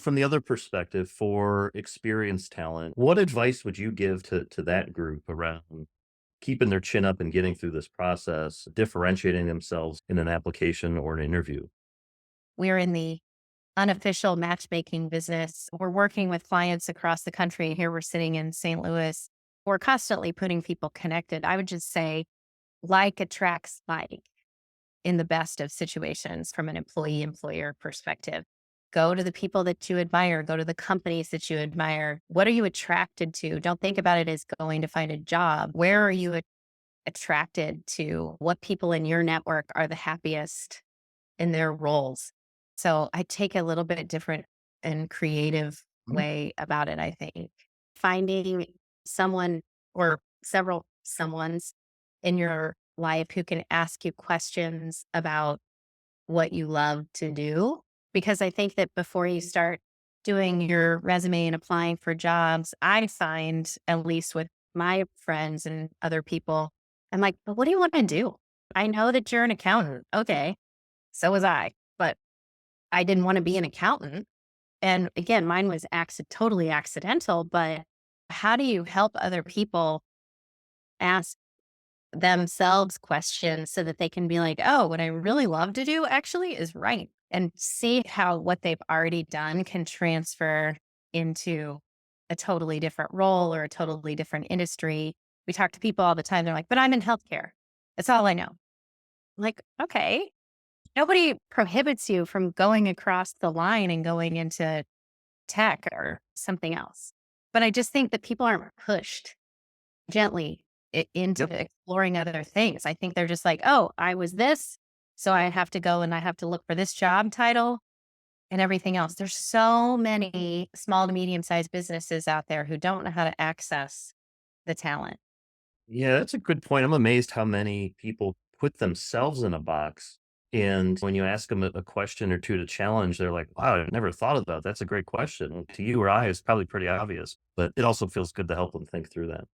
From the other perspective, for experienced talent, what advice would you give to that group around keeping their chin up and getting through this process, differentiating themselves in an application or an interview? We're in the unofficial matchmaking business. We're working with clients across the country. Here we're sitting in St. Louis. We're constantly putting people connected. I would just say, like attracts like in the best of situations from an employee employer perspective. Go to the people that you admire, go to the companies that you admire. What are you attracted to? Don't think about it as going to find a job. Where are you attracted to? What people in your network are the happiest in their roles? So I take a little bit different and creative Mhm. way about it, I think. Finding someone or several someones in your life who can ask you questions about what you love to do. Because I think that before you start doing your resume and applying for jobs, I find, at least with my friends and other people, I'm like, but what do you want to do? I know that you're an accountant. Okay. So was I, but I didn't want to be an accountant. And again, mine was totally accidental, but how do you help other people ask themselves questions so that they can be like, oh, what I really love to do actually is write and see how what they've already done can transfer into a totally different role or a totally different industry. We talk to people all the time. They're like, but I'm in healthcare. That's all I know. I'm like, okay, nobody prohibits you from going across the line and going into tech or something else. But I just think that people aren't pushed gently into Yep. exploring other things. I think they're just like, oh, I was this. So I have to go and I have to look for this job title and everything else. There's so many small to medium sized businesses out there who don't know how to access the talent. Yeah, that's a good point. I'm amazed how many people put themselves in a box. And when you ask them a question or two to challenge, they're like, wow, I never thought of that. That's a great question. To you or I, it's probably pretty obvious, but it also feels good to help them think through that.